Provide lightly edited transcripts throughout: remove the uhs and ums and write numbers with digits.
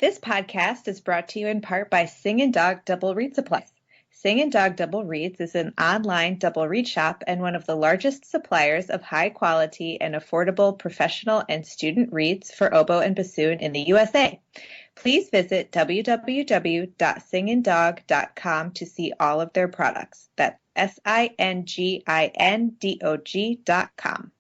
This podcast is brought to you in part by Sing & Dog Double Reed Supplies. Sing & Dog Double Reeds is an online double reed shop and one of the largest suppliers of high-quality and affordable professional and student reeds for oboe and bassoon in the USA. Please visit www.singandog.com to see all of their products. That's SINGINDOG.com.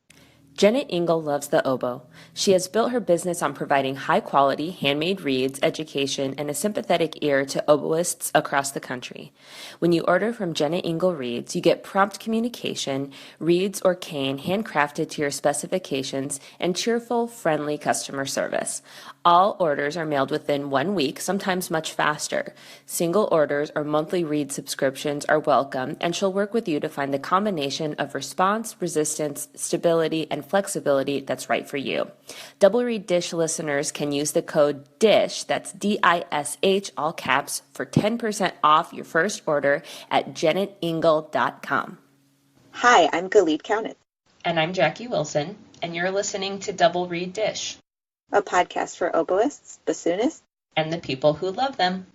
Janet Engel loves the oboe. She has built her business on providing high-quality, handmade reeds, education, and a sympathetic ear to oboists across the country. When you order from Janet Engel Reeds, you get prompt communication, reeds or cane handcrafted to your specifications, and cheerful, friendly customer service. All orders are mailed within 1 week, sometimes much faster. Single orders or monthly reed subscriptions are welcome, and she'll work with you to find the combination of response, resistance, stability, and flexibility that's right for you. Double Reed Dish listeners can use the code DISH, that's DISH, all caps, for 10% off your first order at janetengel.com. Hi, I'm Galit Kaunitz. And I'm Jackie Wilson, and you're listening to Double Reed Dish, a podcast for oboists, bassoonists, and the people who love them.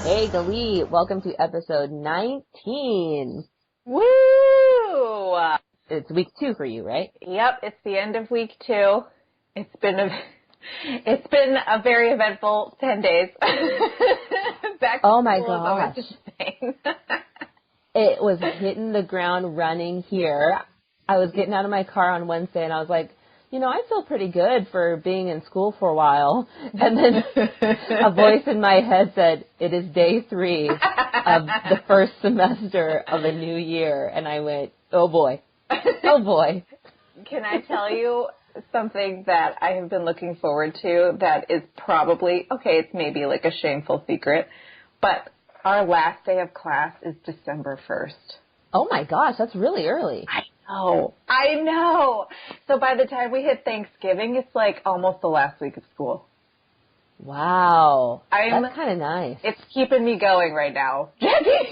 Hey, Galit, welcome to episode 19. Woo! It's week 2 for you, right? Yep, it's the end of week 2. It's been a very eventful 10 days. Back to oh my school gosh. is always a thing. It was hitting the ground running here. I was getting out of my car on Wednesday and I was like, I feel pretty good for being in school for a while. And then a voice in my head said, it is day 3 of the first semester of a new year. And I went, oh boy. Oh boy. Can I tell you something that I have been looking forward to that is probably, it's maybe like a shameful secret, but our last day of class is December 1st. Oh my gosh, that's really early. I know. So by the time we hit Thanksgiving, it's like almost the last week of school. Wow. That's kind of nice. It's keeping me going right now. Jackie!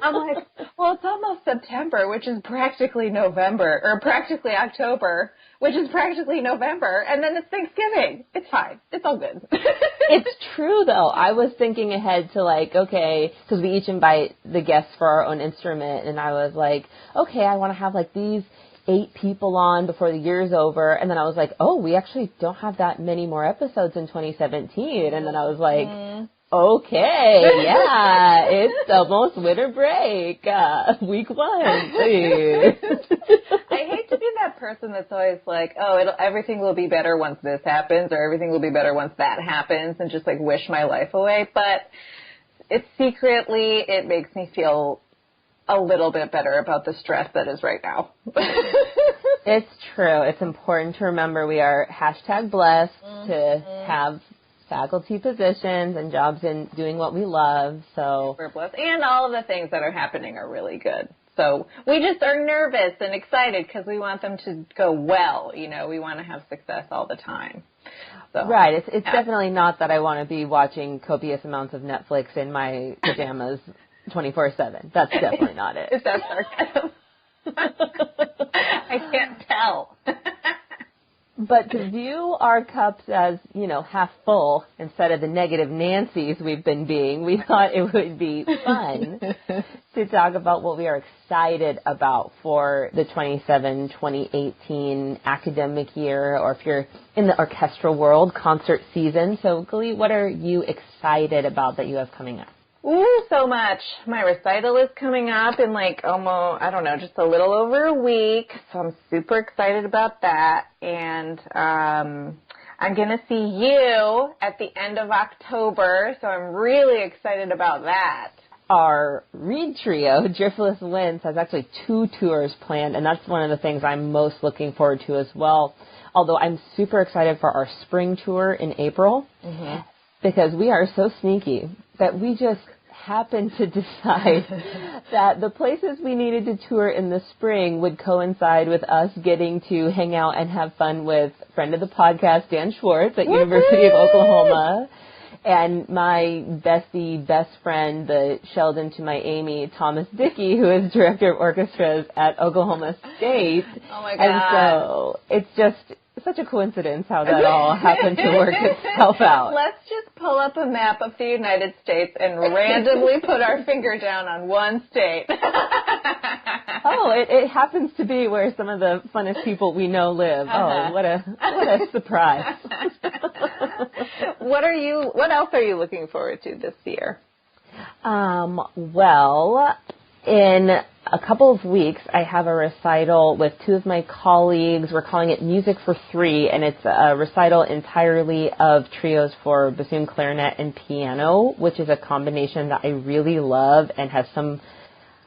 I'm like, well, it's almost September, which is practically November, or practically October, which is practically November, and then it's Thanksgiving. It's fine. It's all good. It's true, though. I was thinking ahead to because we each invite the guests for our own instrument, and I was like, I want to have these 8 people on before the year's over, and then I was like, we actually don't have that many more episodes in 2017, and then I was like, it's almost winter break, week 1, please. I hate to be that person that's always like, everything will be better once this happens, or everything will be better once that happens, and just wish my life away, but it makes me feel a little bit better about the stress that is right now. It's true. It's important to remember we are #blessed to have faculty positions and jobs in doing what we love. So we're blessed. And all of the things that are happening are really good. So we just are nervous and excited because we want them to go well. We want to have success all the time. So, right. It's definitely not that I want to be watching copious amounts of Netflix in my pajamas 24/7. That's definitely not it. Is that sarcasm? I can't tell. But to view our cups as, half full instead of the negative Nancys we've been being, we thought it would be fun to talk about what we are excited about for the 2018 academic year, or if you're in the orchestral world, concert season. So, Galit, what are you excited about that you have coming up? Ooh, so much. My recital is coming up in almost, just a little over a week. So I'm super excited about that. And I'm going to see you at the end of October. So I'm really excited about that. Our reed trio, Driftless Winds, has actually 2 tours planned. And that's one of the things I'm most looking forward to as well. Although I'm super excited for our spring tour in April. Mm-hmm. Because we are so sneaky that we just happened to decide that the places we needed to tour in the spring would coincide with us getting to hang out and have fun with friend of the podcast, Dan Schwartz at University of Oklahoma, and my best friend, the Sheldon to my Amy, Thomas Dickey, who is director of orchestras at Oklahoma State. Oh, my God. And so it's just such a coincidence how that all happened to work itself out. Let's just pull up a map of the United States and randomly put our finger down on one state. Oh, it happens to be where some of the funnest people we know live. Oh, what a surprise. What else are you looking forward to this year? Well, in a couple of weeks, I have a recital with two of my colleagues. We're calling it Music for Three, and it's a recital entirely of trios for bassoon, clarinet, and piano, which is a combination that I really love and has some,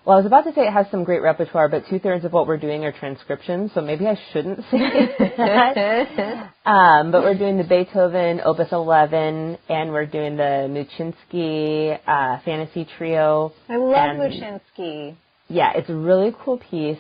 well, I was about to say it has some great repertoire, but 2/3 of what we're doing are transcriptions, so maybe I shouldn't say that. But we're doing the Beethoven Opus 11, and we're doing the Muchinsky Fantasy Trio. I love Muchinsky. Yeah, it's a really cool piece.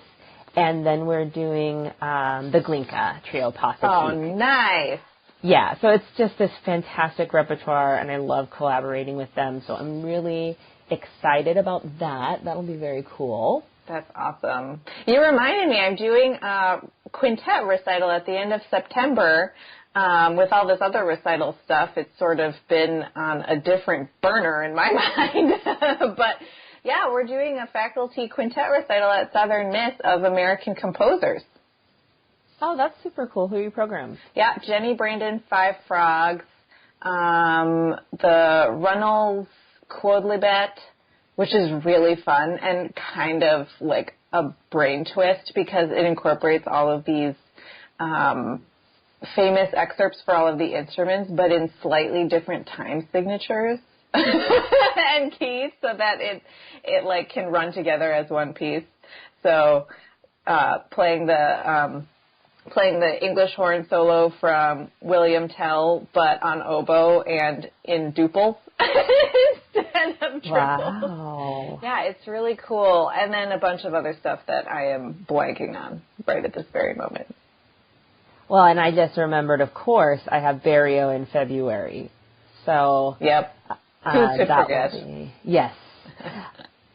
And then we're doing the Glinka Trio Pacifique. Oh, nice. Yeah, so it's just this fantastic repertoire, and I love collaborating with them. So I'm really excited about that. That'll be very cool. That's awesome. You reminded me, I'm doing a quintet recital at the end of September. With all this other recital stuff, it's sort of been on a different burner in my mind. But yeah, we're doing a faculty quintet recital at Southern Miss of American composers. Oh, that's super cool. Who are you programmed? Yeah, Jenny Brandon, Five Frogs, the Runnels Quodlibet, which is really fun and kind of like a brain twist because it incorporates all of these famous excerpts for all of the instruments, but in slightly different time signatures. And keys, so that it like can run together as one piece. So playing the English horn solo from William Tell, but on oboe and in duples instead of triples. Wow. Yeah, it's really cool. And then a bunch of other stuff that I am blanking on right at this very moment. Well, and I just remembered, of course, I have Barrio in February. So yep. Who could forget? Yes.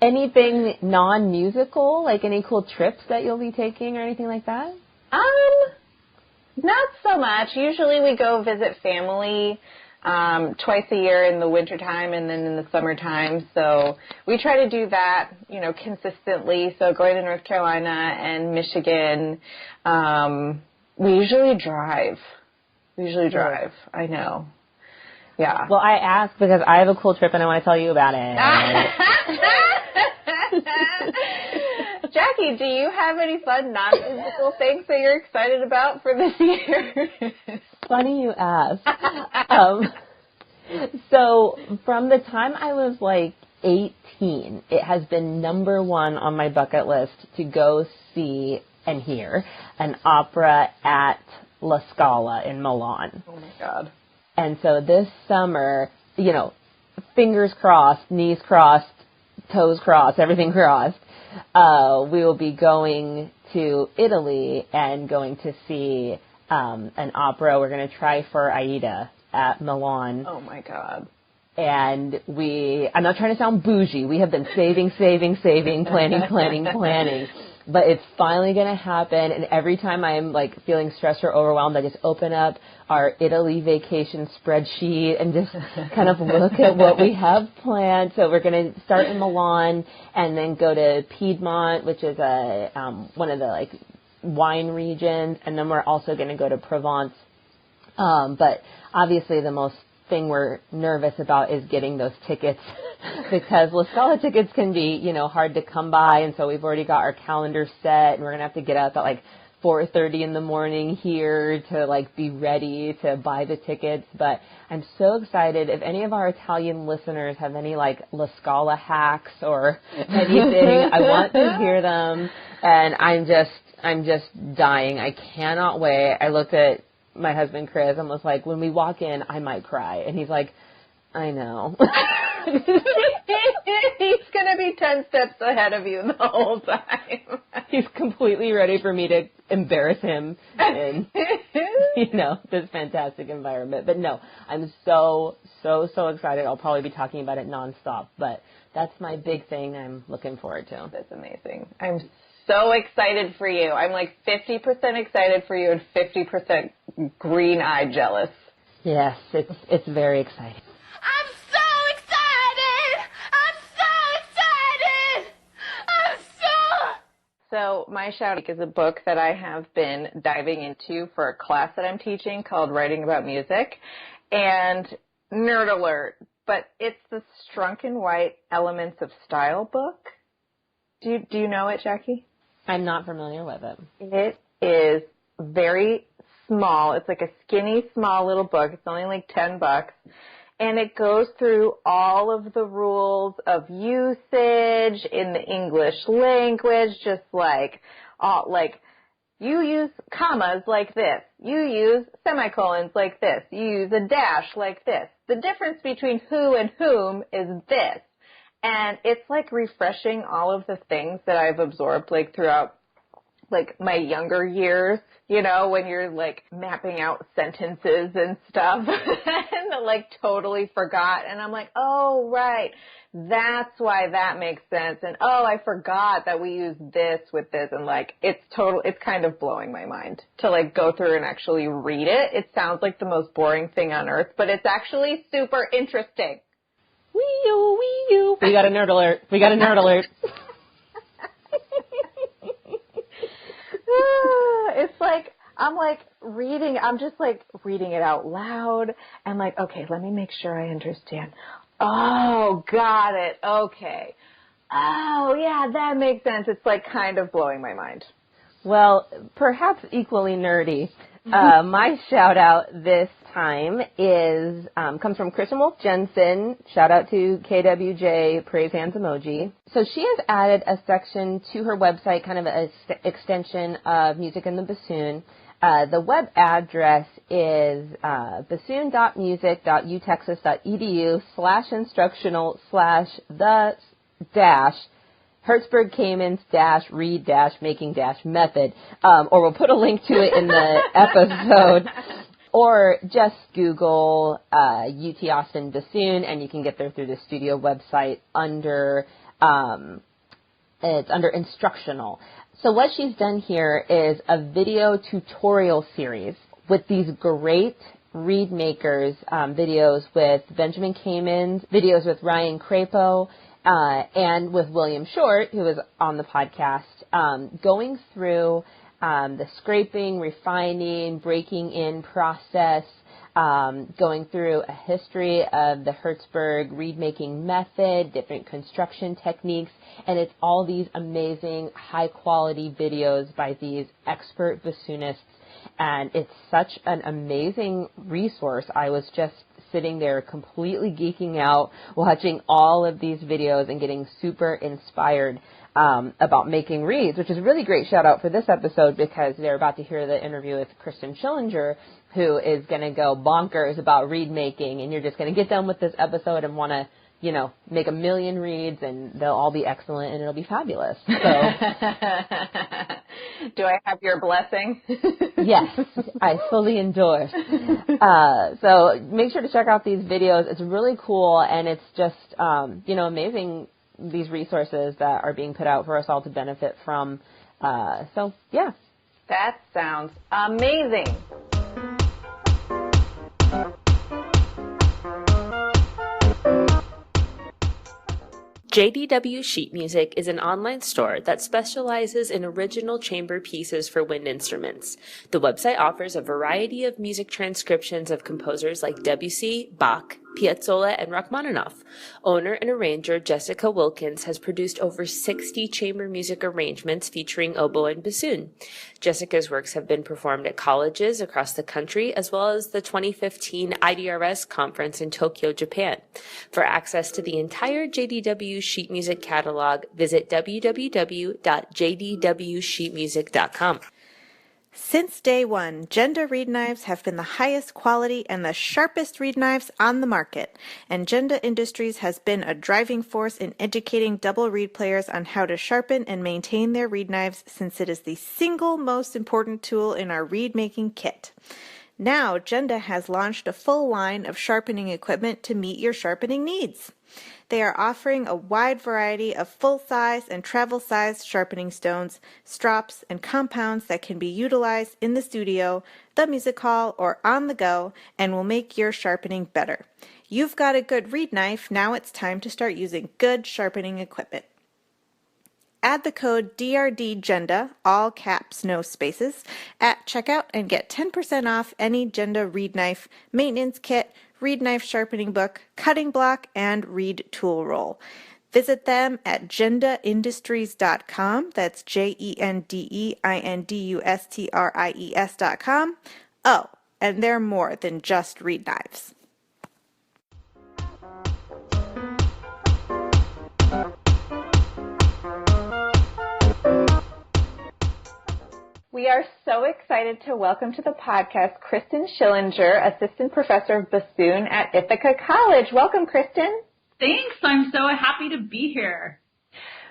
Anything non-musical, like any cool trips that you'll be taking or anything like that? Not so much. Usually we go visit family twice a year in the wintertime and then in the summertime. So we try to do that, consistently. So going to North Carolina and Michigan, we usually drive. I know. Yeah. Well, I asked because I have a cool trip and I want to tell you about it. Jackie, do you have any fun non-musical things that you're excited about for this year? Funny you ask. So from the time I was like 18, it has been number one on my bucket list to go see and hear an opera at La Scala in Milan. Oh, my God. And so this summer, fingers crossed, knees crossed, toes crossed, everything crossed, we will be going to Italy and going to see an opera. We're going to try for Aida at Milan. Oh, my God. And I'm not trying to sound bougie. We have been saving, planning. But it's finally going to happen. And every time I'm like feeling stressed or overwhelmed, I just open up our Italy vacation spreadsheet and just kind of look at what we have planned. So we're going to start in Milan and then go to Piedmont, which is one of the like wine regions. And then we're also going to go to Provence. But obviously the most thing we're nervous about is getting those tickets because La Scala tickets can be, hard to come by. And so we've already got our calendar set and we're going to have to get up at like 4:30 in the morning here to like be ready to buy the tickets. But I'm so excited. If any of our Italian listeners have any like La Scala hacks or anything, I want to hear them. And I'm just dying. I cannot wait. I looked at my husband, Chris, and was like, when we walk in, I might cry. And he's like, I know. He's going to be 10 steps ahead of you the whole time. He's completely ready for me to embarrass him in, this fantastic environment. But no, I'm so excited. I'll probably be talking about it nonstop, but that's my big thing I'm looking forward to. That's amazing. I'm so excited for you. I'm like 50% excited for you and 50% green-eyed jealous. Yes, it's very exciting. I'm so excited! So my shout out is a book that I have been diving into for a class that I'm teaching called Writing About Music. And nerd alert, but it's the Strunk and White Elements of Style book. Do you know it, Jackie? I'm not familiar with it. It is very small. It's like a skinny, small little book. It's only like $10. And it goes through all of the rules of usage in the English language, just like you use commas like this. You use semicolons like this. You use a dash like this. The difference between who and whom is this. And it's like refreshing all of the things that I've absorbed like throughout like my younger years, when you're like mapping out sentences and stuff and like totally forgot. And I'm like, oh, right. That's why that makes sense. And oh, I forgot that we use this with this. And like, it's kind of blowing my mind to like go through and actually read it. It sounds like the most boring thing on earth, but it's actually super interesting. Wee-oo, wee-oo. We got a nerd alert. It's like, I'm just like reading it out loud and like, okay, let me make sure I understand. Oh, got it. Okay. Oh, yeah, that makes sense. It's like kind of blowing my mind. Well, perhaps equally nerdy. My shout out this time comes from Kristen Wolf Jensen. Shout out to KWJ Praise Hands Emoji. So she has added a section to her website, kind of an extension of Music in the Bassoon. The web address is bassoon.music.utexas.edu/instructional/the- Hertzberg Caymans read making method, or we'll put a link to it in the episode, or just Google UT Austin Bassoon, and you can get there through the studio website under instructional. So what she's done here is a video tutorial series with these great reed makers, videos with Benjamin Caymans, videos with Ryan Crapo, and with William Short, who is on the podcast, going through the scraping, refining, breaking in process, going through a history of the Hertzberg reed-making method, different construction techniques, and it's all these amazing, high-quality videos by these expert bassoonists, and it's such an amazing resource. I was just sitting there completely geeking out, watching all of these videos and getting super inspired about making reeds, which is a really great shout out for this episode because they're about to hear the interview with Christin Schillinger, who is going to go bonkers about reed making, and you're just going to get done with this episode and want to, make 1 million reeds, and they'll all be excellent, and it'll be fabulous. So, do I have your blessing? Yes, I fully endorse. So make sure to check out these videos. It's really cool, and it's just, amazing, these resources that are being put out for us all to benefit from. So, yeah. That sounds amazing. JDW Sheet Music is an online store that specializes in original chamber pieces for wind instruments. The website offers a variety of music transcriptions of composers like Debussy, Bach, Piazzolla, and Rachmaninoff. Owner and arranger Jessica Wilkins has produced over 60 chamber music arrangements featuring oboe and bassoon. Jessica's works have been performed at colleges across the country, as well as the 2015 IDRS conference in Tokyo, Japan. For access to the entire JDW Sheet Music catalog, visit www.jdwsheetmusic.com. Since day one, Genda reed knives have been the highest quality and the sharpest reed knives on the market, and Genda Industries has been a driving force in educating double reed players on how to sharpen and maintain their reed knives, since it is the single most important tool in our reed making kit. Now, Genda has launched a full line of sharpening equipment to meet your sharpening needs. They are offering a wide variety of full-size and travel-size sharpening stones, strops, and compounds that can be utilized in the studio, the music hall, or on the go, and will make your sharpening better. You've got a good reed knife, now it's time to start using good sharpening equipment. Add the code DRDGenda, all caps, no spaces, at checkout and get 10% off any Genda reed knife, maintenance kit, reed knife sharpening book, cutting block, and reed tool roll. Visit them at gendaindustries.com. That's JENDEINDUSTRIES.com. Oh, and they're more than just reed knives. We are so excited to welcome to the podcast Christin Schillinger, Assistant Professor of Bassoon at Ithaca College. Welcome, Christin. Thanks. I'm so happy to be here.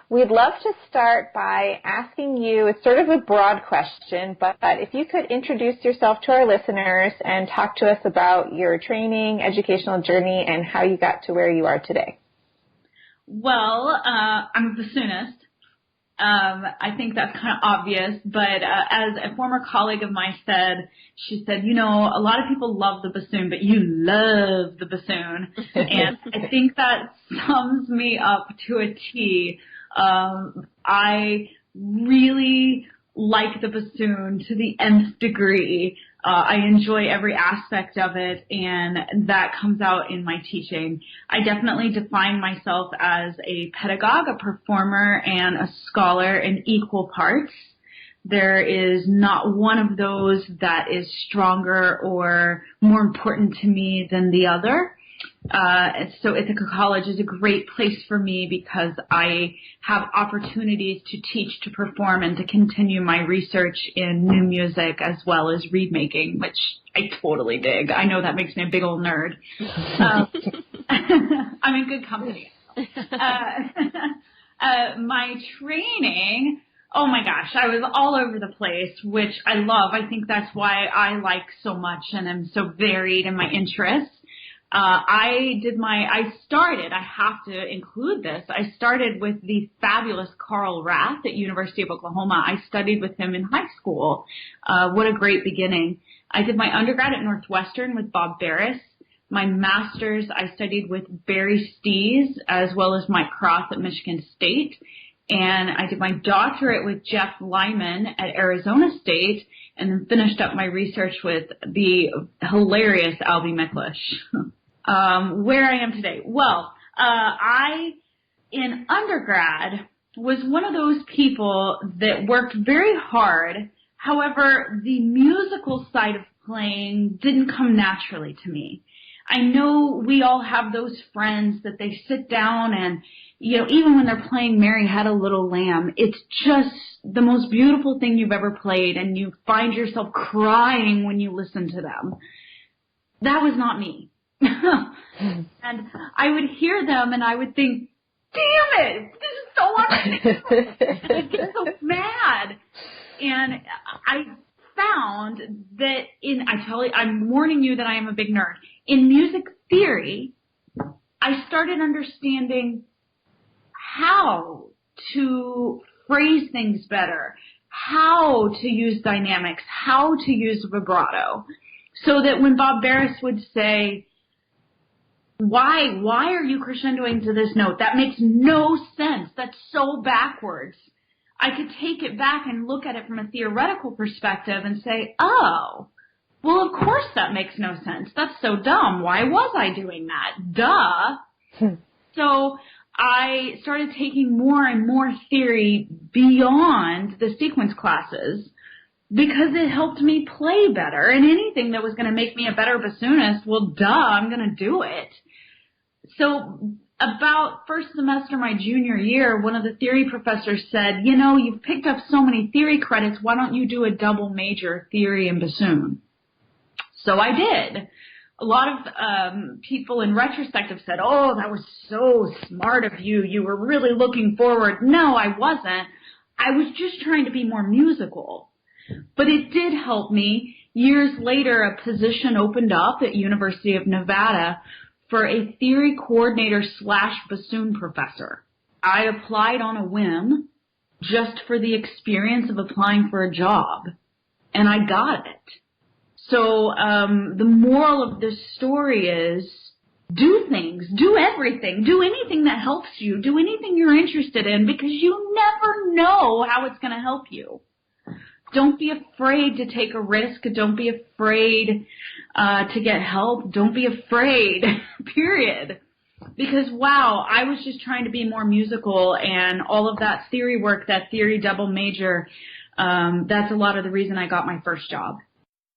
We'd love to start by asking you, it's sort of a broad question, but if you could introduce yourself to our listeners and talk to us about your training, educational journey, and how you got to where you are today. Well, I'm a bassoonist. I think that's kind of obvious, but as a former colleague of mine said, she said, you know, a lot of people love the bassoon, but you love the bassoon. And I think that sums me up to a T. I really like the bassoon to the nth degree. I enjoy every aspect of it, and that comes out in my teaching. I definitely define myself as a pedagogue, a performer, and a scholar in equal parts. There is not one of those that is stronger or more important to me than the other. So Ithaca College is a great place for me because I have opportunities to teach, to perform, and to continue my research in new music as well as reed making, which I totally dig. I know that makes me a big old nerd. I'm in good company. My training, oh my gosh, I was all over the place, which I love. I think that's why I like so much and am so varied in my interests. I have to include this, I started with the fabulous Carl Rath at University of Oklahoma. I studied with him in high school. What a great beginning. I did my undergrad at Northwestern with Bob Barris. My master's, I studied with Barry Stees as well as Mike Cross at Michigan State. And I did my doctorate with Jeff Lyman at Arizona State, and then finished up my research with the hilarious Albie Miklish. Where I am today. Well, I, in undergrad, was one of those people that worked very hard. However, the musical side of playing didn't come naturally to me. I know we all have those friends that they sit down and, you know, even when they're playing Mary Had a Little Lamb, it's just the most beautiful thing you've ever played, and you find yourself crying when you listen to them. That was not me. And I would hear them and I would think, damn it, this is so unbelievable. I get so mad. And I found that I'm warning you that I am a big nerd. In music theory, I started understanding how to phrase things better, how to use dynamics, how to use vibrato, so that when Bob Barris would say, why are you crescendoing to this note? That makes no sense. That's so backwards. I could take it back and look at it from a theoretical perspective and say, oh, well, of course that makes no sense. That's so dumb. Why was I doing that? Duh. So I started taking more and more theory beyond the sequence classes because it helped me play better. And anything that was going to make me a better bassoonist, well, duh, I'm going to do it. So about first semester my junior year, one of the theory professors said, you know, you've picked up so many theory credits, why don't you do a double major, theory and bassoon? So I did. A lot of people in retrospect have said, oh, that was so smart of you. You were really looking forward. No, I wasn't. I was just trying to be more musical. But it did help me. Years later, a position opened up at University of Nevada for a theory coordinator / bassoon professor. I applied on a whim just for the experience of applying for a job, and I got it. So the moral of this story is do things, do everything, do anything that helps you, do anything you're interested in, because you never know how it's going to help you. Don't be afraid to take a risk. Don't be afraid to get help. Don't be afraid, period. Because, wow, I was just trying to be more musical, and all of that theory work, that theory double major, that's a lot of the reason I got my first job.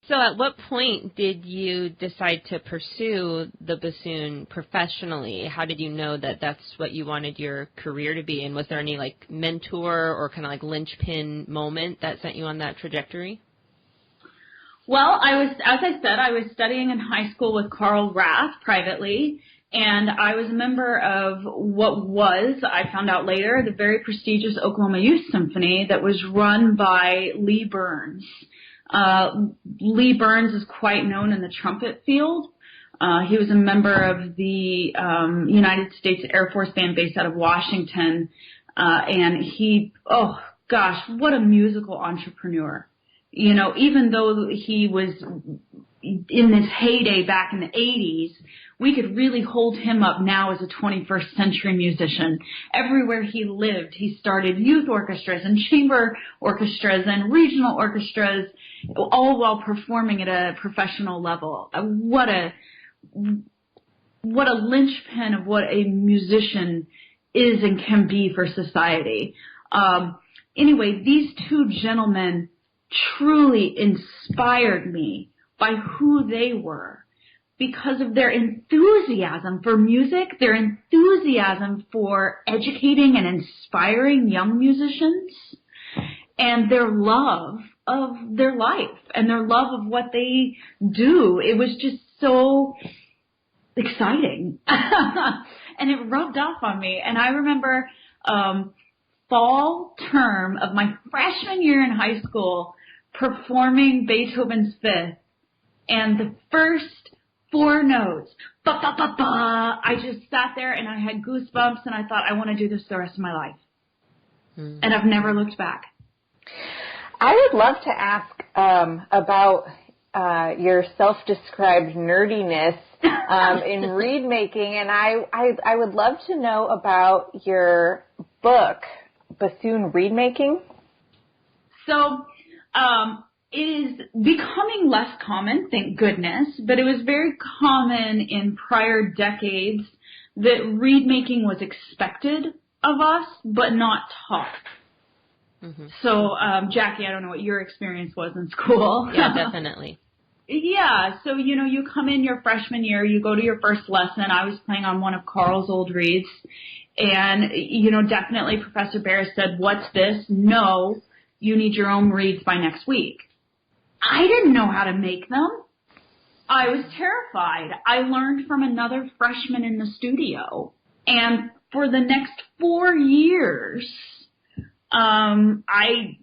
So at what point did you decide to pursue the bassoon professionally? How did you know that that's what you wanted your career to be? And was there any like mentor or kind of like linchpin moment that sent you on that trajectory? Well, as I said, I was studying in high school with Carl Rath privately, and I was a member of what was, I found out later, the very prestigious Oklahoma Youth Symphony that was run by Lee Burns. Lee Burns is quite known in the trumpet field. He was a member of the United States Air Force Band based out of Washington, and he, oh gosh, what a musical entrepreneur. You know, even though he was in this heyday back in the 80s, we could really hold him up now as a 21st century musician. Everywhere he lived, he started youth orchestras and chamber orchestras and regional orchestras, all while performing at a professional level. What a linchpin of what a musician is and can be for society. Anyway, these two gentlemen truly inspired me by who they were, because of their enthusiasm for music, their enthusiasm for educating and inspiring young musicians, and their love of their life and their love of what they do. It was just so exciting. And it rubbed off on me. And I remember fall term of my freshman year in high school performing Beethoven's Fifth, and the first 4 notes, ba, ba, ba, ba. I just sat there and I had goosebumps, and I thought, I want to do this the rest of my life. And I've never looked back. I would love to ask about your self-described nerdiness in reed making, and I would love to know about your book, Bassoon Reed Making. So, it is becoming less common, thank goodness, but it was very common in prior decades that reed making was expected of us, but not taught. Mm-hmm. So, Jackie, I don't know what your experience was in school. Yeah, definitely. Yeah, so, you know, you come in your freshman year, you go to your first lesson. I was playing on one of Carl's old reeds, and, you know, definitely Professor Barris said, what's this? No, you need your own reeds by next week. I didn't know how to make them. I was terrified. I learned from another freshman in the studio. And for the next 4 years, I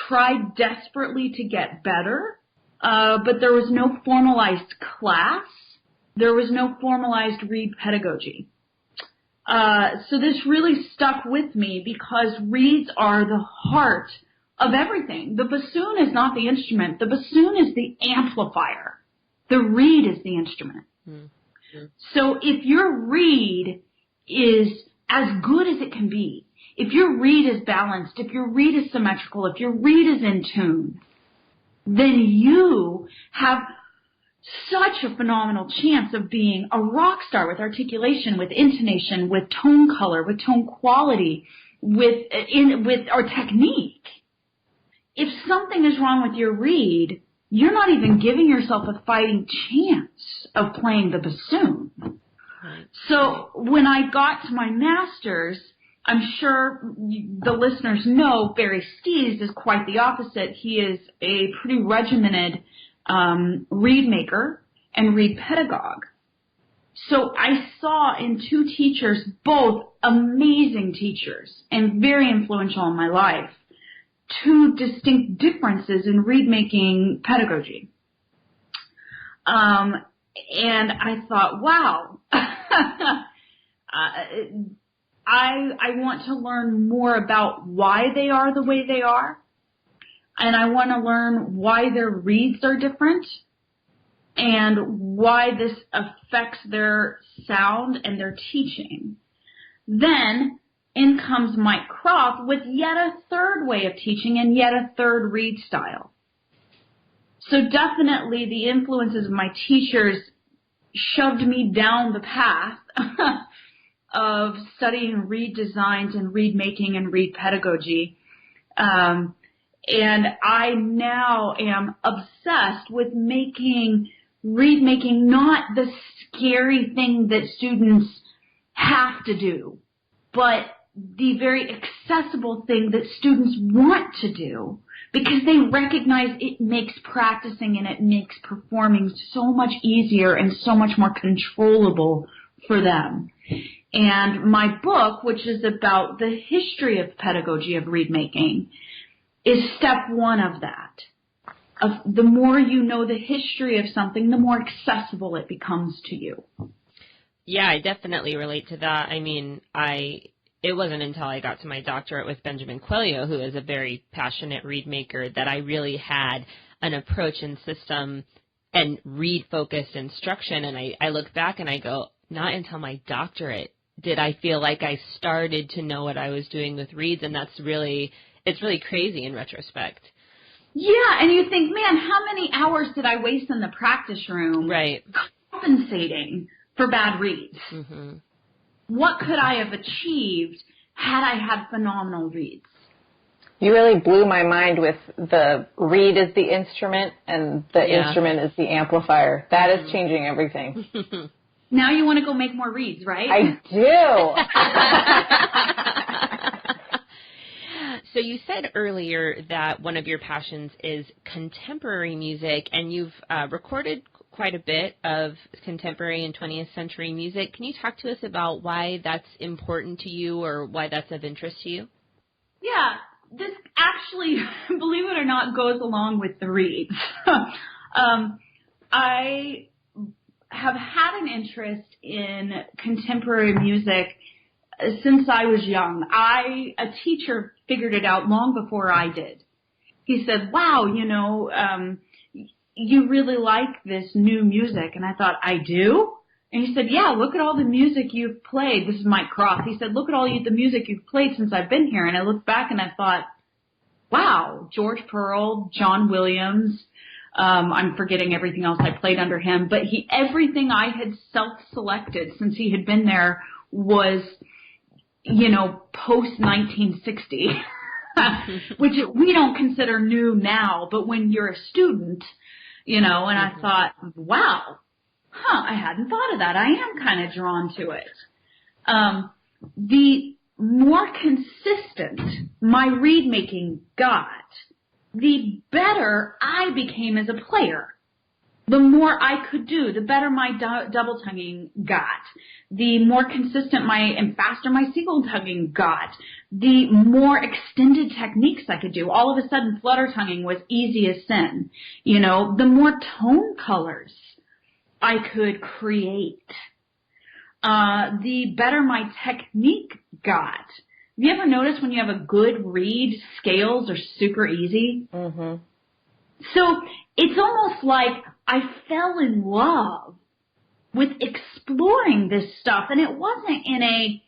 tried desperately to get better, but there was no formalized class. There was no formalized reed pedagogy. So this really stuck with me because reeds are the heart of everything. The bassoon is not the instrument. The bassoon is the amplifier. The reed is the instrument. Mm-hmm. So if your reed is as good as it can be, if your reed is balanced, if your reed is symmetrical, if your reed is in tune, then you have such a phenomenal chance of being a rock star with articulation, with intonation, with tone color, with tone quality, with our technique. If something is wrong with your reed, you're not even giving yourself a fighting chance of playing the bassoon. Right. So when I got to my master's, I'm sure the listeners know Barry Stees is quite the opposite. He is a pretty regimented reed maker and reed pedagogue. So I saw in two teachers, both amazing teachers and very influential in my life, two distinct differences in reed making pedagogy. And I thought, wow, I want to learn more about why they are the way they are, and I want to learn why their reeds are different and why this affects their sound and their teaching. Then in comes Mike Croft with yet a third way of teaching and yet a third reed style. So definitely the influences of my teachers shoved me down the path of studying reed designs and reed making and reed pedagogy. And I now am obsessed with making reed making not the scary thing that students have to do, but the very accessible thing that students want to do, because they recognize it makes practicing and it makes performing so much easier and so much more controllable for them. And my book, which is about the history of pedagogy of reed making, is step one of that. The more you know the history of something, the more accessible it becomes to you. Yeah, I definitely relate to that. I mean, it wasn't until I got to my doctorate with Benjamin Coelho, who is a very passionate reed maker, that I really had an approach and system and reed-focused instruction. And I look back and I go, not until my doctorate did I feel like I started to know what I was doing with reeds, and it's really crazy in retrospect. Yeah, and you think, man, how many hours did I waste in the practice room compensating for bad reeds? Mm-hmm. What could I have achieved had I had phenomenal reeds? You really blew my mind with the reed is the instrument and the instrument is the amplifier. That is changing everything. Now you want to go make more reeds, right? I do. So you said earlier that one of your passions is contemporary music, and you've recorded quite a bit of contemporary and 20th century music. Can you talk to us about why that's important to you or why that's of interest to you? Yeah, this actually, believe it or not, goes along with the reeds. I have had an interest in contemporary music since I was young. A teacher figured it out long before I did. He said, wow, you really like this new music. And I thought, I do? And he said, yeah, look at all the music you've played. This is Mike Croft. He said, look at all the music you've played since I've been here. And I looked back and I thought, wow, George Pearl, John Williams, I'm forgetting everything else I played under him, but everything I had self-selected since he had been there was, post 1960, which we don't consider new now, but when you're a student, and I thought, wow, I hadn't thought of that. I am kind of drawn to it. The more consistent my reed making got, the better I became as a player. The more I could do, the better my double tonguing got. The more consistent and faster my single tonguing got. The more extended techniques I could do. All of a sudden, flutter tonguing was easy as sin. The more tone colors I could create, the better my technique got. Have you ever noticed when you have a good reed, scales are super easy? Mm-hmm. So it's almost like I fell in love with exploring this stuff, and it wasn't in a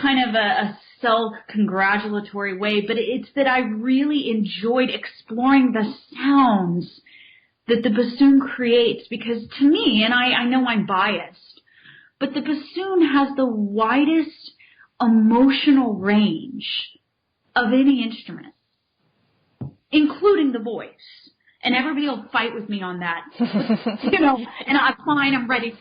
kind of a self-congratulatory way, but it's that I really enjoyed exploring the sounds that the bassoon creates, because to me, and I know I'm biased, but the bassoon has the widest emotional range of any instrument, including the voice. And everybody will fight with me on that, and I'm fine. I'm ready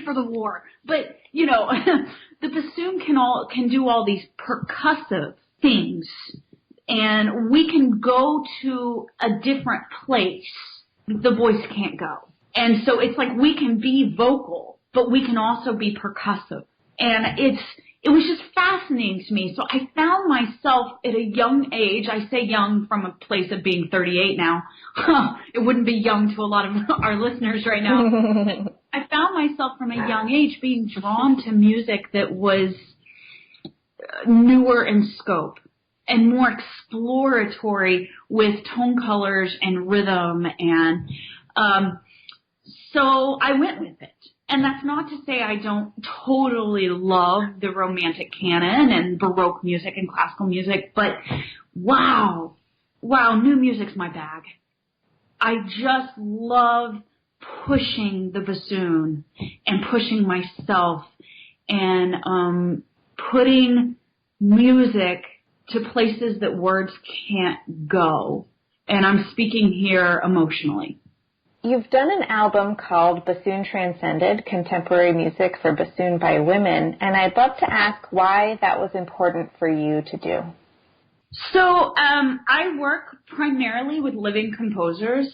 for the war. But, the bassoon can do all these percussive things, and we can go to a different place the voice can't go. And so it's like we can be vocal, but we can also be percussive. And it was just fascinating to me. So I found myself at a young age, I say young from a place of being 38 now. It wouldn't be young to a lot of our listeners right now. I found myself from a young age being drawn to music that was newer in scope and more exploratory with tone colors and rhythm. And so I went with it. And that's not to say I don't totally love the romantic canon and Baroque music and classical music, but wow, new music's my bag. I just love pushing the bassoon and pushing myself and putting music to places that words can't go. And I'm speaking here emotionally. You've done an album called Bassoon Transcended, Contemporary Music for Bassoon by Women, and I'd love to ask why that was important for you to do. So I work primarily with living composers.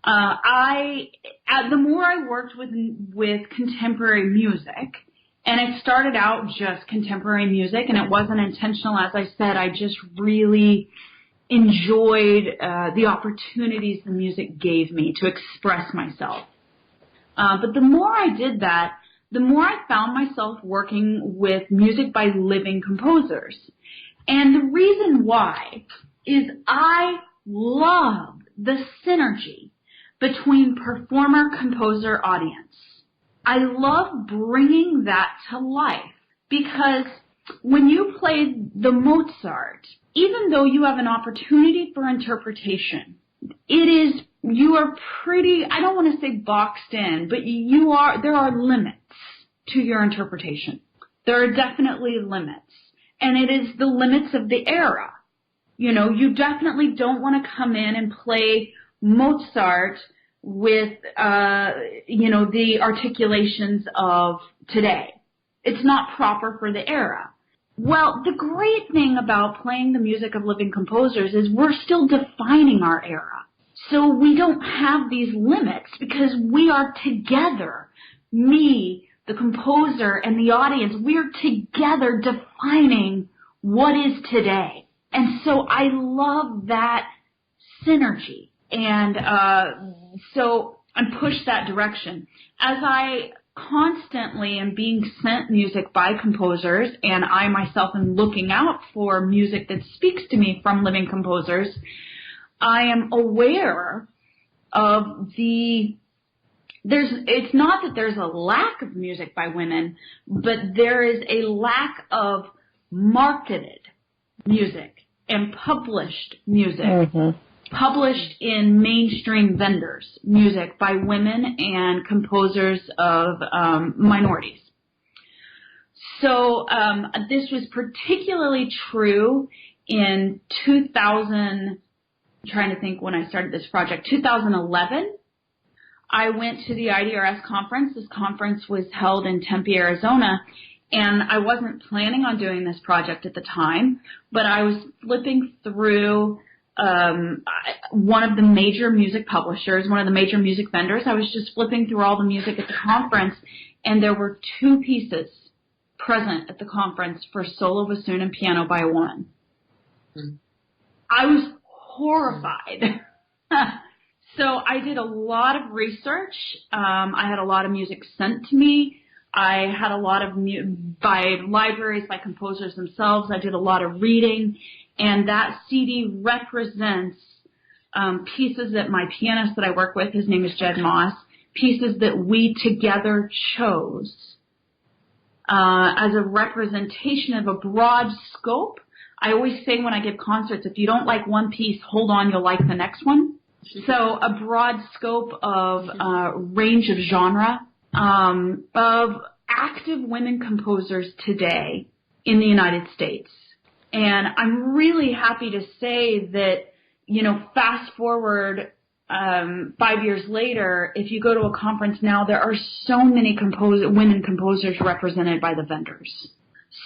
The more I worked with contemporary music, and it started out just contemporary music, and it wasn't intentional. As I said, I just really enjoyed the opportunities the music gave me to express myself. But the more I did that, the more I found myself working with music by living composers. And the reason why is I love the synergy between performer, composer, audience. I love bringing that to life because when you play the Mozart, even though you have an opportunity for interpretation, you are pretty, I don't want to say boxed in, but there are limits to your interpretation. There are definitely limits. And it is the limits of the era. You definitely don't want to come in and play Mozart with, the articulations of today. It's not proper for the era. Well, the great thing about playing the music of living composers is we're still defining our era. So we don't have these limits because we are together. Me, the composer, and the audience, we're together defining what is today. And so I love that synergy. And so I'm pushed that direction. As I constantly am being sent music by composers, and I myself am looking out for music that speaks to me from living composers, I am aware of it's not that there's a lack of music by women, but there is a lack of marketed music and published music. Mm-hmm. Published in mainstream vendors, music by women and composers of minorities. So this was particularly true in 2000, I'm trying to think when I started this project, 2011. I went to the IDRS conference. This conference was held in Tempe, Arizona, and I wasn't planning on doing this project at the time, but I was flipping through one of the major music publishers, one of the major music vendors. I was just flipping through all the music at the conference, and there were 2 pieces present at the conference for solo bassoon and piano by a woman. Mm. I was horrified. So I did a lot of research. I had a lot of music sent to me. I had a lot of by libraries, by composers themselves. I did a lot of reading. And that CD represents pieces that my pianist that I work with, his name is Jed Moss, pieces that we together chose as a representation of a broad scope. I always say when I give concerts, if you don't like one piece, hold on, you'll like the next one. So a broad scope of range of genre of active women composers today in the United States. And I'm really happy to say that, fast forward 5 years later, if you go to a conference now, there are so many women composers represented by the vendors.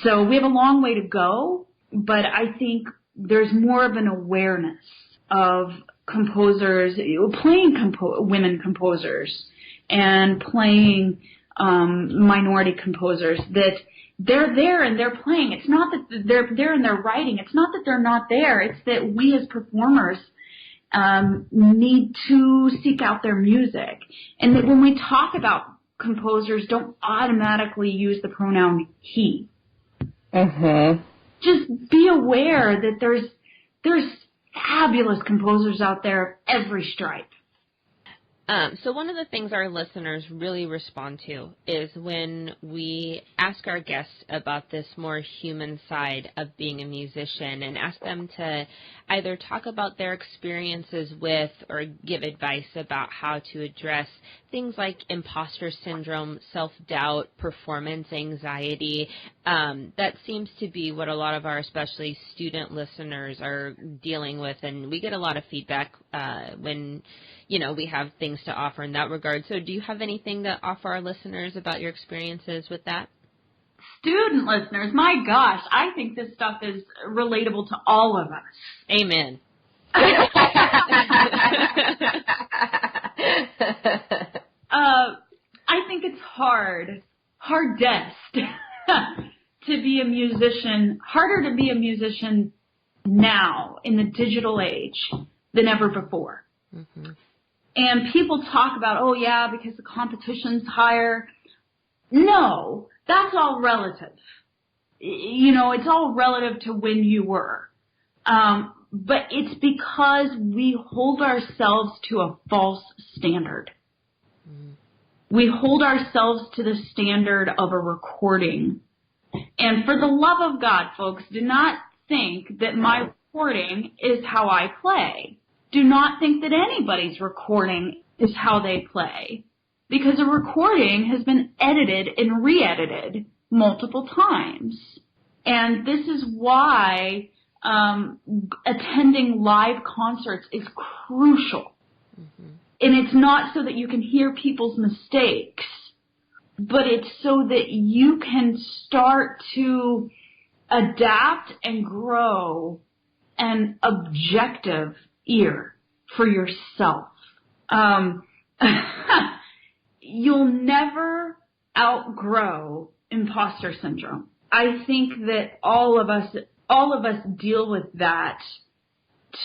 So we have a long way to go, but I think there's more of an awareness of composers, playing women composers and playing minority composers, that they're there and they're playing. It's not that they're there and they're writing. It's not that they're not there. It's that we as performers need to seek out their music. And that when we talk about composers, don't automatically use the pronoun he. Mm-hmm. Just be aware that there's fabulous composers out there of every stripe. So one of the things our listeners really respond to is when we ask our guests about this more human side of being a musician and ask them to either talk about their experiences with or give advice about how to address things like imposter syndrome, self-doubt, performance anxiety. That seems to be what a lot of our especially student listeners are dealing with, and we get a lot of feedback when we have things to offer in that regard. So do you have anything to offer our listeners about your experiences with that? Student listeners, my gosh, I think this stuff is relatable to all of us. Amen. I think it's hardest to be a musician, harder to be a musician now in the digital age than ever before. Mm-hmm. And people talk about, oh yeah, because the competition's higher. No, that's all relative. It's all relative to when you were. But it's because we hold ourselves to a false standard. Mm-hmm. We hold ourselves to the standard of a recording. And for the love of God, folks, do not think that my recording is how I play. Do not think that anybody's recording is how they play, because a recording has been edited and re-edited multiple times. And this is why attending live concerts is crucial. Mm-hmm. And it's not so that you can hear people's mistakes, but it's so that you can start to adapt and grow an objective ear for yourself. You'll never outgrow imposter syndrome. I think that all of us deal with that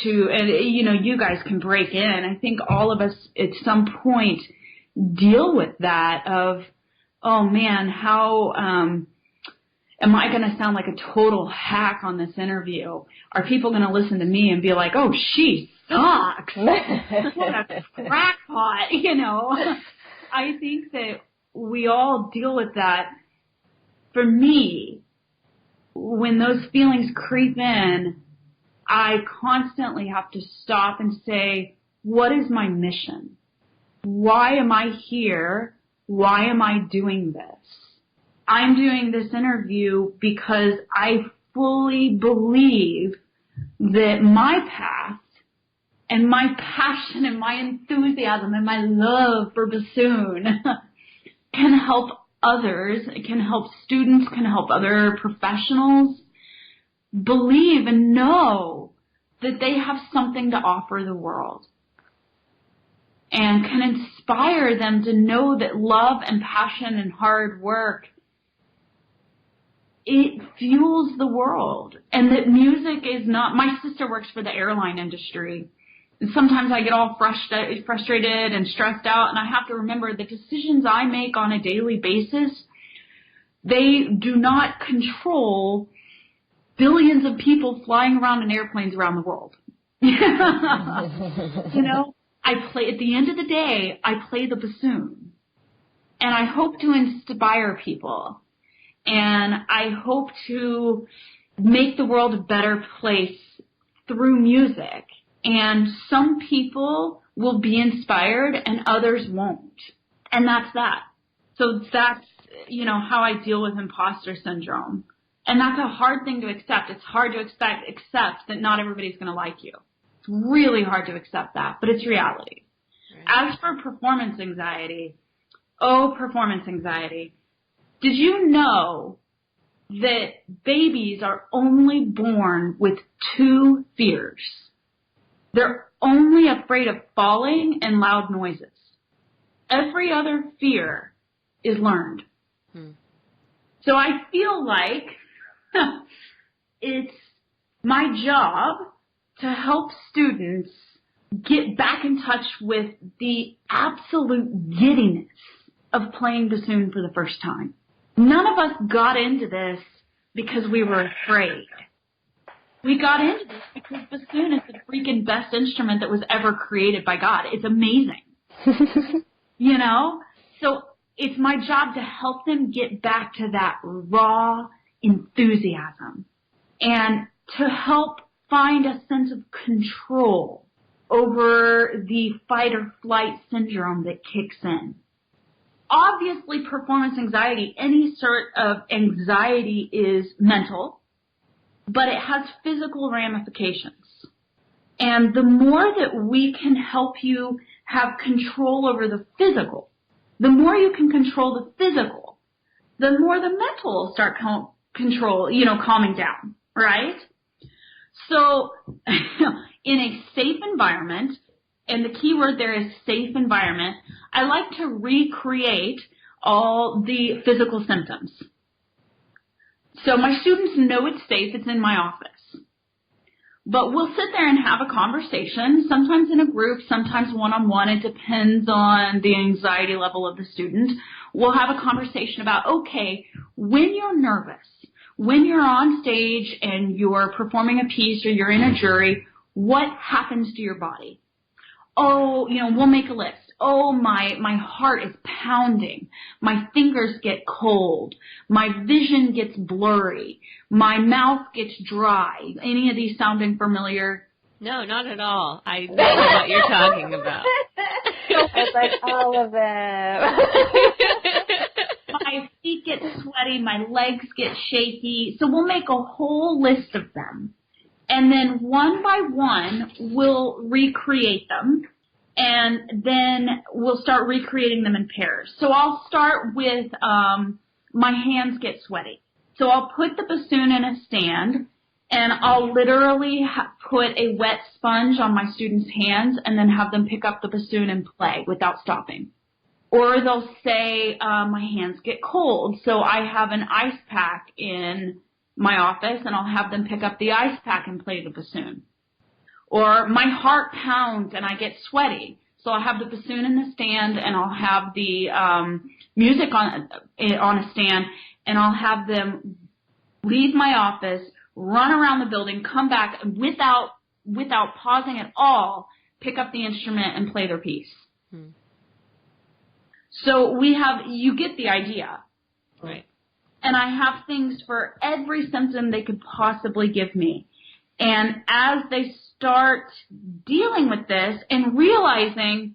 too, and you guys can break in. I think all of us at some point deal with that of, oh man, how am I going to sound like a total hack on this interview? Are people going to listen to me and be like, oh, she sucks. What a crackpot, I think that we all deal with that. For me, when those feelings creep in, I constantly have to stop and say, what is my mission? Why am I here? Why am I doing this? I'm doing this interview because I fully believe that my past and my passion and my enthusiasm and my love for bassoon can help others, it can help students, can help other professionals believe and know that they have something to offer the world, and can inspire them to know that love and passion and hard work, it fuels the world, and that music is not. My sister works for the airline industry, and sometimes I get all frustrated and stressed out, and I have to remember the decisions I make on a daily basis, they do not control billions of people flying around in airplanes around the world. I play, at the end of the day, I play the bassoon, and I hope to inspire people, and I hope to make the world a better place through music. And some people will be inspired and others won't. And that's that. So that's, how I deal with imposter syndrome. And that's a hard thing to accept. It's hard to accept that not everybody's going to like you. It's really hard to accept that, but it's reality. As for performance anxiety, did you know that babies are only born with 2 fears? They're only afraid of falling and loud noises. Every other fear is learned. So I feel like it's my job to help students get back in touch with the absolute giddiness of playing bassoon for the first time. None of us got into this because we were afraid. We got into this because bassoon is the freaking best instrument that was ever created by God. It's amazing. You know? So it's my job to help them get back to that raw enthusiasm and to help find a sense of control over the fight or flight syndrome that kicks in. Obviously, performance anxiety, any sort of anxiety is mental, but it has physical ramifications. And the more that we can help you have control over the physical, the more you can control the physical, the more the mental will start calming down, right? So in a safe environment, and the key word there is safe environment, I like to recreate all the physical symptoms. So my students know it's safe, it's in my office. But we'll sit there and have a conversation, sometimes in a group, sometimes one-on-one. It depends on the anxiety level of the student. We'll have a conversation about, okay, when you're nervous, when you're on stage and you're performing a piece or you're in a jury, what happens to your body? Oh, we'll make a list. Oh, my heart is pounding. My fingers get cold. My vision gets blurry. My mouth gets dry. Any of these sounding familiar? No, not at all. I don't know what you're talking about. It's like all of them. My feet get sweaty. My legs get shaky. So we'll make a whole list of them. And then one by one, we'll recreate them. And then we'll start recreating them in pairs. So I'll start with my hands get sweaty. So I'll put the bassoon in a stand, and I'll literally put a wet sponge on my students' hands and then have them pick up the bassoon and play without stopping. Or they'll say, my hands get cold, so I have an ice pack in my office, and I'll have them pick up the ice pack and play the bassoon. Or my heart pounds and I get sweaty, so I'll have the bassoon in the stand, and I'll have the music on a stand, and I'll have them leave my office, run around the building, come back without pausing at all, pick up the instrument and play their piece. So you get the idea. Right. And I have things for every symptom they could possibly give me. And as they start dealing with this and realizing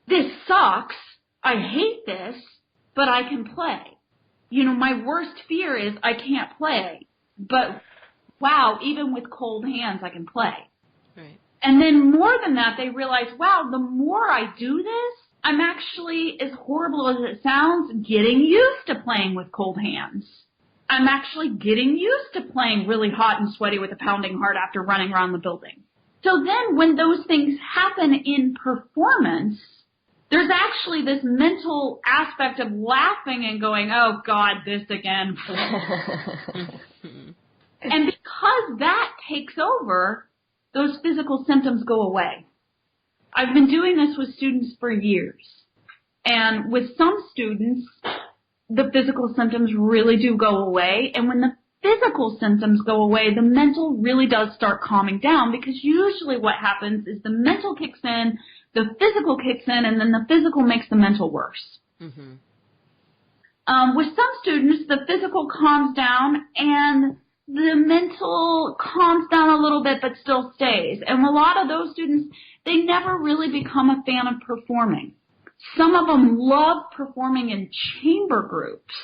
this sucks, I hate this, but I can play. My worst fear is I can't play, but wow, even with cold hands, I can play. Right. And then more than that, they realize, wow, the more I do this, I'm actually, as horrible as it sounds, getting used to playing with cold hands. I'm actually getting used to playing really hot and sweaty with a pounding heart after running around the building. So then when those things happen in performance, there's actually this mental aspect of laughing and going, oh, God, this again. And because that takes over, those physical symptoms go away. I've been doing this with students for years. And with some students, the physical symptoms really do go away. And when the physical symptoms go away, the mental really does start calming down, because usually what happens is the mental kicks in, the physical kicks in, and then the physical makes the mental worse. Mm-hmm. With some students, the physical calms down and the mental calms down a little bit but still stays. And a lot of those students, they never really become a fan of performing. Some of them love performing in chamber groups,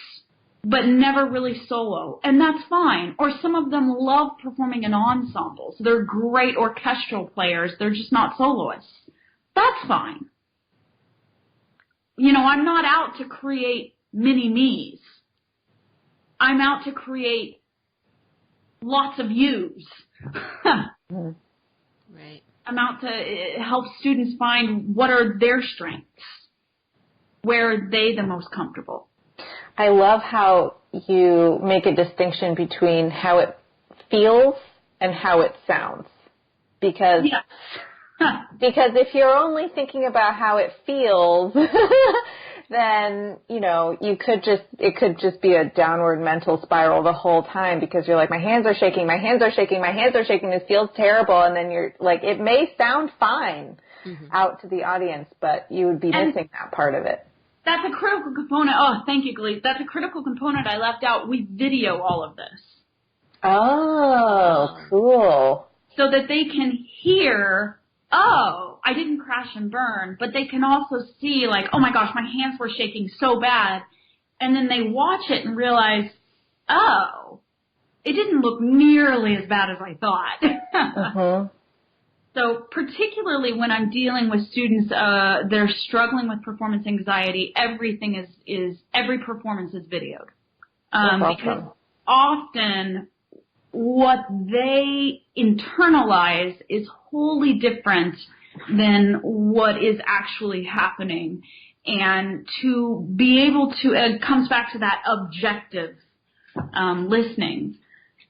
but never really solo, and that's fine. Or some of them love performing in ensembles. They're great orchestral players, they're just not soloists. That's fine. I'm not out to create mini-me's. I'm out to create lots of yous. Right. I'm out to help students find what are their strengths. Where are they the most comfortable? I love how you make a distinction between how it feels and how it sounds. Because if you're only thinking about how it feels, then, it could just be a downward mental spiral the whole time because you're like, my hands are shaking, this feels terrible. And then you're like, it may sound fine out to the audience, but you would be missing that part of it. That's a critical component. Oh, thank you, Glee. That's a critical component I left out. We video all of this. Oh, cool. So that they can hear, oh, I didn't crash and burn, but they can also see like, oh my gosh, my hands were shaking so bad. And then they watch it and realize, oh, it didn't look nearly as bad as I thought. So particularly when I'm dealing with students, they're struggling with performance anxiety, every performance is videoed. Because often what they internalize is wholly different than what is actually happening. And to be able to, it comes back to that objective listening.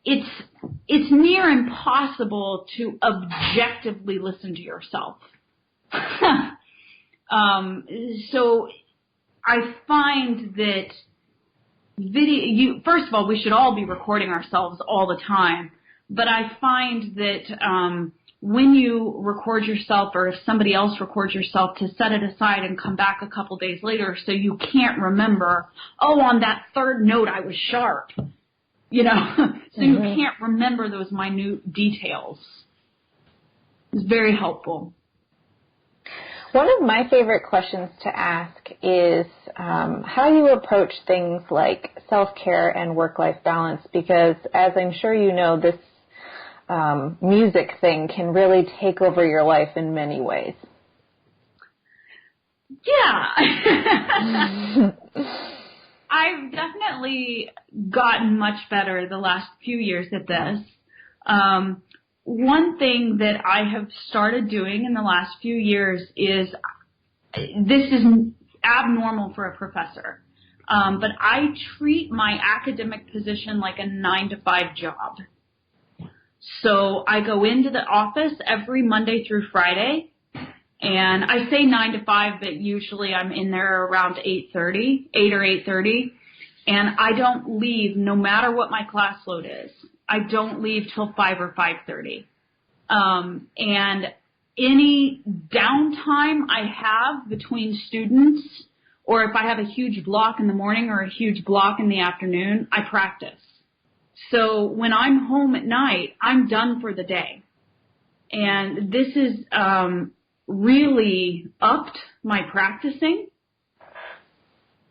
It's near impossible to objectively listen to yourself. So I find that first of all, we should all be recording ourselves all the time. But I find that when you record yourself or if somebody else records yourself, to set it aside and come back a couple days later so you can't remember, oh, on that third note I was sharp. So you can't remember those minute details. It's very helpful. One of my favorite questions to ask is how you approach things like self-care and work-life balance, because as I'm sure you know, this music thing can really take over your life in many ways. Yeah. I've definitely gotten much better the last few years at this. One thing that I have started doing in the last few years is, this is abnormal for a professor, but I treat my academic position like a 9-to-5 job. So I go into the office every Monday through Friday. And I say 9 to 5, but usually I'm in there around 8 or 8:30. And I don't leave no matter what my class load is. I don't leave till 5 or 5:30. And any downtime I have between students, or if I have a huge block in the morning or a huge block in the afternoon, I practice. So when I'm home at night, I'm done for the day. And this is really upped my practicing,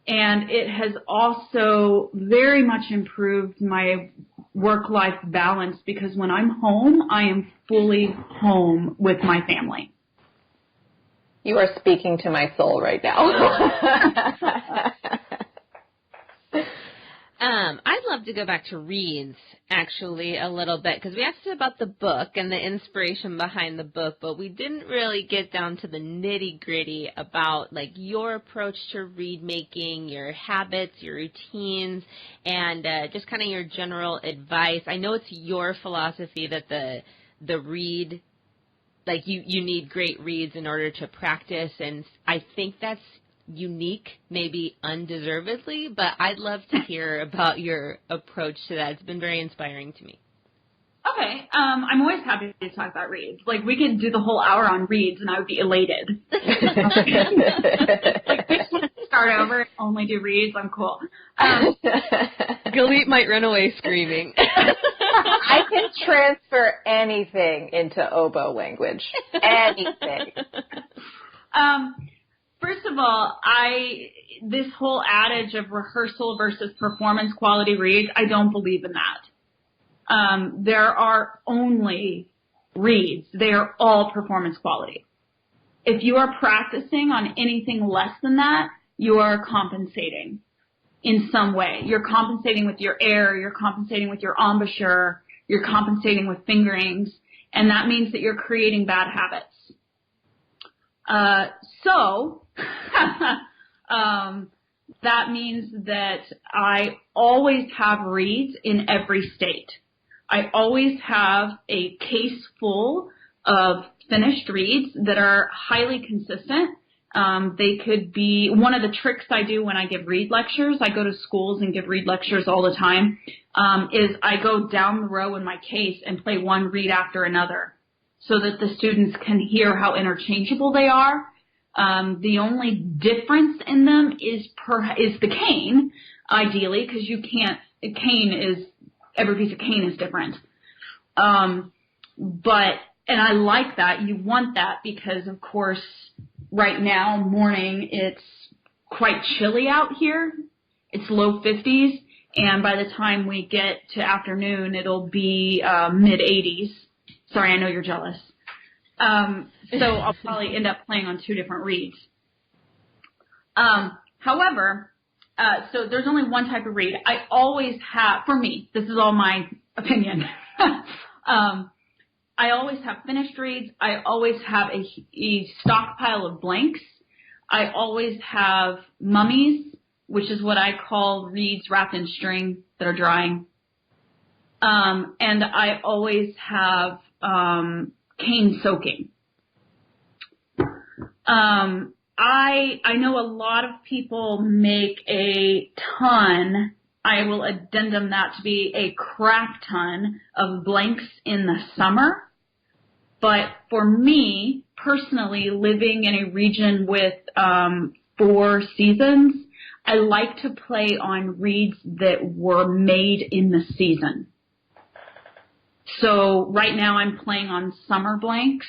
and it has also very much improved my work-life balance, because when I'm home, I am fully home with my family. You are speaking to my soul right now. I'd love to go back to reads, actually, a little bit, because we asked about the book and the inspiration behind the book, but we didn't really get down to the nitty-gritty about, like, your approach to read making, your habits, your routines, and just kind of your general advice. I know it's your philosophy that the read, like, you need great reads in order to practice, and I think that's unique, maybe undeservedly, but I'd love to hear about your approach to that. It's been very inspiring to me. Okay, I'm always happy to talk about reads. Like, we could do the whole hour on reads, and I would be elated. Like, we should start over and only do reads. I'm cool. Galit might run away screaming. I can transfer anything into oboe language. Anything. First of all, this whole adage of rehearsal versus performance quality reads, I don't believe in that. There are only reads. They are all performance quality. If you are practicing on anything less than that, you are compensating in some way. You're compensating with your air, you're compensating with your embouchure, you're compensating with fingerings, and that means that you're creating bad habits. That means that I always have reeds in every state. I always have a case full of finished reeds that are highly consistent. They could be, one of the tricks I do when I give reed lectures, I go to schools and give reed lectures all the time, is I go down the row in my case and play one reed after another so that the students can hear how interchangeable they are. The only difference in them is the cane, ideally, because every piece of cane is different. And I like that. You want that because, of course, right now, morning, it's quite chilly out here. It's low 50s, and by the time we get to afternoon, it'll be mid-80s. Sorry, I know you're jealous. So I'll probably end up playing on two different reeds. However, so there's only one type of reed. I always have, for me, this is all my opinion, I always have finished reeds. I always have a stockpile of blanks. I always have mummies, which is what I call reeds wrapped in string that are drying. And I always have cane soaking. I know a lot of people make a ton, I will addendum that to be a crap ton of blanks in the summer. But for me, personally, living in a region with 4 seasons, I like to play on reeds that were made in the season. So right now I'm playing on summer blanks,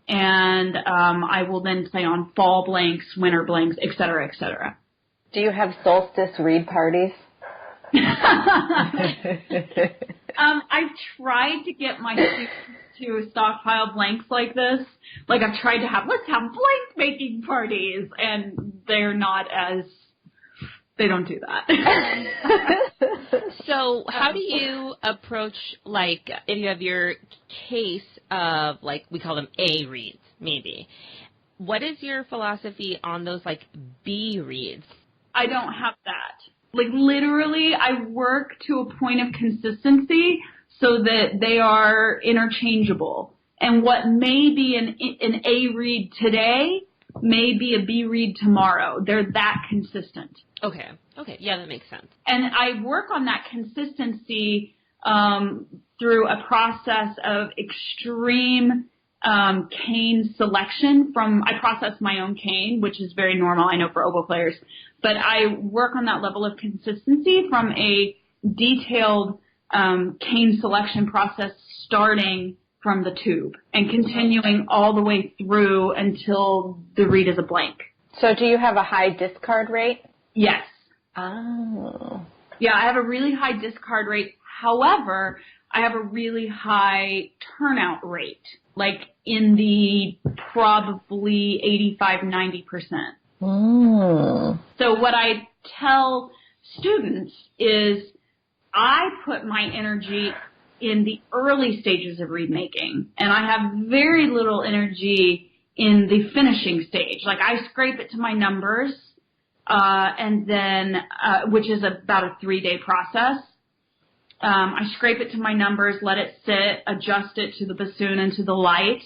and I will then play on fall blanks, winter blanks, et cetera, et cetera. Do you have solstice reed parties? I've tried to get my students to stockpile blanks like this. Like I've tried to let's have blank making parties, and they don't do that. So how do you approach, like, if you have your case of, like, we call them A reeds, maybe. What is your philosophy on those, like, B reeds? I don't have that. Like, literally, I work to a point of consistency so that they are interchangeable. And what may be an A reed today may be a B reed tomorrow. They're that consistent. Okay. Yeah, that makes sense. And I work on that consistency through a process of extreme cane selection. I process my own cane, which is very normal, I know, for oboe players. But I work on that level of consistency from a detailed cane selection process starting from the tube and continuing all the way through until the reed is a blank. So do you have a high discard rate? Yes. Oh. Yeah, I have a really high discard rate. However, I have a really high turnout rate, like in the probably 85-90%. So what I tell students is I put my energy in the early stages of reed making, and I have very little energy in the finishing stage. Like I scrape it to my numbers, and then, which is about a 3-day process. I scrape it to my numbers, let it sit, adjust it to the bassoon and to the light,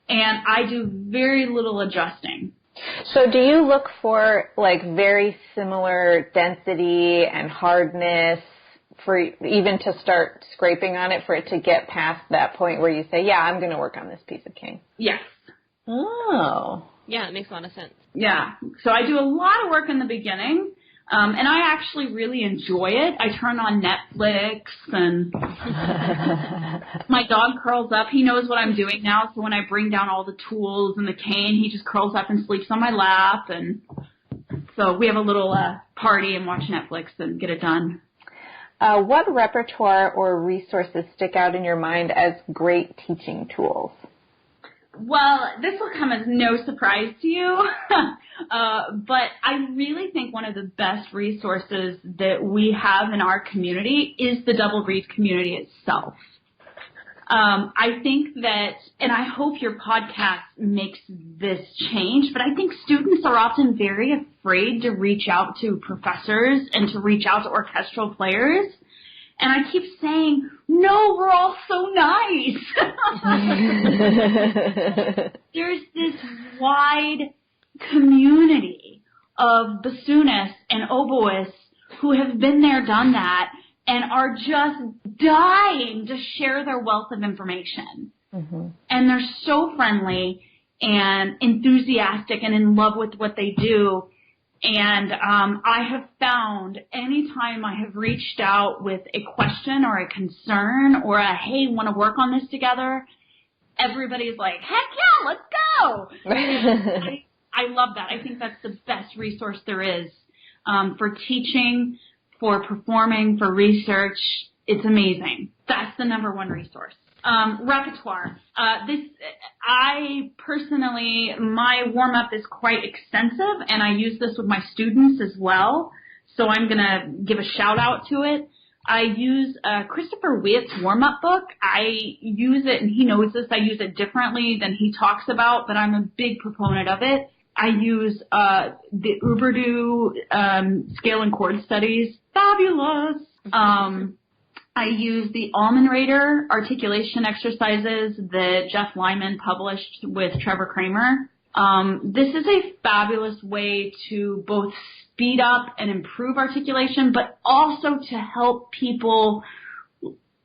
and I do very little adjusting. So do you look for like very similar density and hardness for even to start scraping on it for it to get past that point where you say, yeah, I'm going to work on this piece of cane? Yes. Oh. Yeah, it makes a lot of sense. Yeah. So I do a lot of work in the beginning, and I actually really enjoy it. I turn on Netflix, and my dog curls up. He knows what I'm doing now, so when I bring down all the tools and the cane, he just curls up and sleeps on my lap. And so we have a little party and watch Netflix and get it done. What repertoire or resources stick out in your mind as great teaching tools? Well, this will come as no surprise to you, but I really think one of the best resources that we have in our community is the double reed community itself. I think that, and I hope your podcast makes this change, but I think students are often very afraid to reach out to professors and to reach out to orchestral players. And I keep saying, no, we're all so nice. There's this wide community of bassoonists and oboists who have been there, done that, and are just dying to share their wealth of information. Mm-hmm. And they're so friendly and enthusiastic and in love with what they do. And I have found anytime I have reached out with a question or a concern or a, hey, want to work on this together, everybody's like, heck yeah, let's go. I love that. I think that's the best resource there is for teaching, for performing, for research. It's amazing. That's the number one resource. Repertoire. I personally, my warm-up is quite extensive, and I use this with my students as well, so I'm going to give a shout-out to it. I use Christopher Wiett's warm-up book. I use it, and he knows this, I use it differently than he talks about, but I'm a big proponent of it. I use the Uberdu scale and chord studies. Fabulous! I use the Almenrader articulation exercises that Jeff Lyman published with Trevor Kramer. This is a fabulous way to both speed up and improve articulation, but also to help people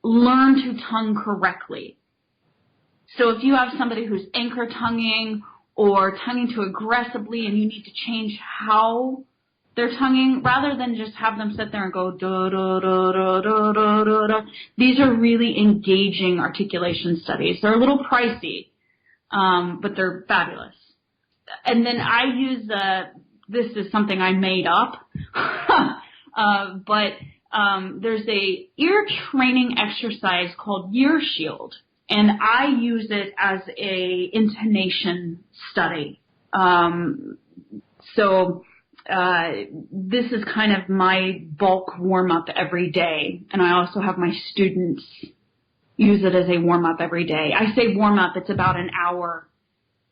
learn to tongue correctly. So if you have somebody who's anchor tonguing or tonguing too aggressively and you need to change how they're tonguing, rather than just have them sit there and go da da da da da da da da. These are really engaging articulation studies. They're a little pricey, but they're fabulous. And then I use this is something I made up, but there's a ear training exercise called Ear Shield, and I use it as a intonation study. This is kind of my bulk warm-up every day, and I also have my students use it as a warm-up every day. I say warm-up, it's about an hour.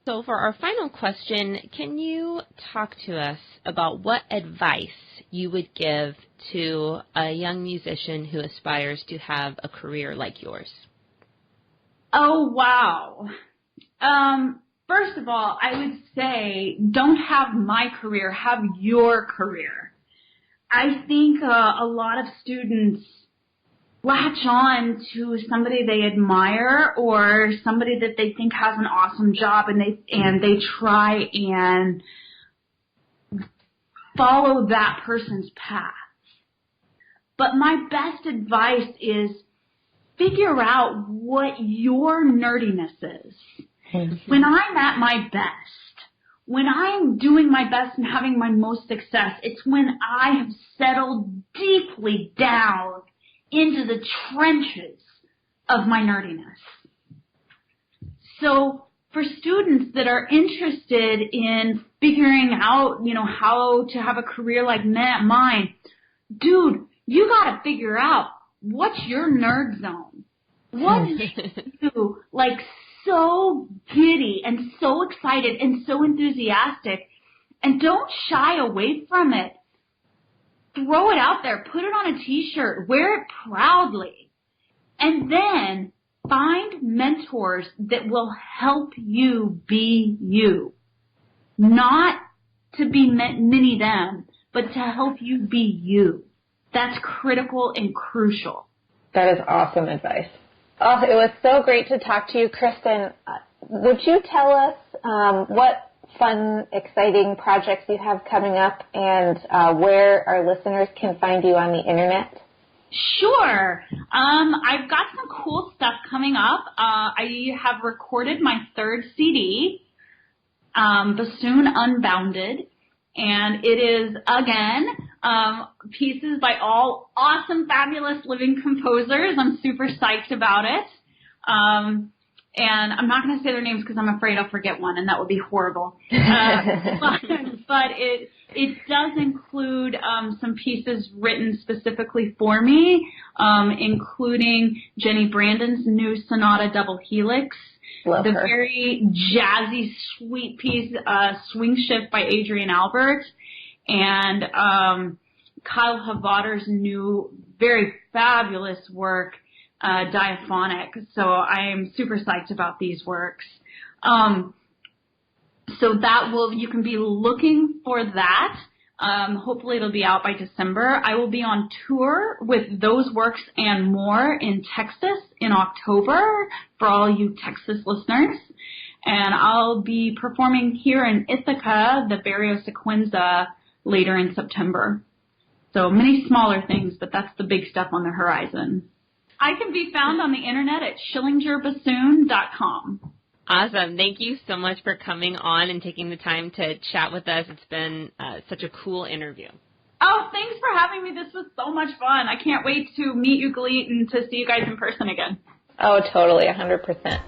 So for our final question, can you talk to us about what advice you would give to a young musician who aspires to have a career like yours? Oh, wow. First of all, I would say don't have my career, have your career. I think a lot of students latch on to somebody they admire or somebody that they think has an awesome job, and they try and follow that person's path. But my best advice is figure out what your nerdiness is. When I'm at my best, when I'm doing my best and having my most success, it's when I have settled deeply down into the trenches of my nerdiness. So for students that are interested in figuring out, how to have a career like mine, dude, you got to figure out what's your nerd zone. What makes you so giddy and so excited and so enthusiastic, and don't shy away from it. Throw it out there, put it on a t-shirt, wear it proudly, and then find mentors that will help you be you. Not to be mini them, but to help you be you. That's critical and crucial. That is awesome advice. Oh, it was so great to talk to you, Christin. Would you tell us what fun, exciting projects you have coming up and where our listeners can find you on the internet? Sure. I've got some cool stuff coming up. I have recorded my third CD, Bassoon Unbounded, and it is, again, pieces by all awesome, fabulous living composers. I'm super psyched about it. and I'm not going to say their names because I'm afraid I'll forget one, and that would be horrible. But it does include some pieces written specifically for me, including Jenny Brandon's new Sonata Double Helix, Love the her. very jazzy, sweet piece, Swing Shift by Adrian Albert, and Kyle Havader's new, very fabulous work, Diaphonic. So I am super psyched about these works. So you can be looking for that. Hopefully it'll be out by December. I will be on tour with those works and more in Texas in October for all you Texas listeners. And I'll be performing here in Ithaca, the Barrio Sequenza, later in September. So many smaller things, but that's the big stuff on the horizon. I can be found on the internet at schillingerbassoon.com. Awesome. Thank you so much for coming on and taking the time to chat with us. It's been such a cool interview. Oh, thanks for having me. This was so much fun. I can't wait to meet you, Galit, and to see you guys in person again. Oh, totally, 100%.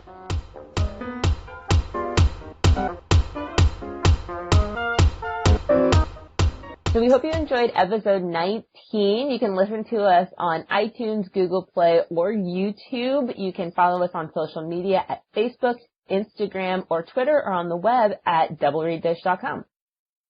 So we hope you enjoyed episode 19. You can listen to us on iTunes, Google Play, or YouTube. You can follow us on social media at Facebook, Instagram, or Twitter, or on the web at doublereaddish.com.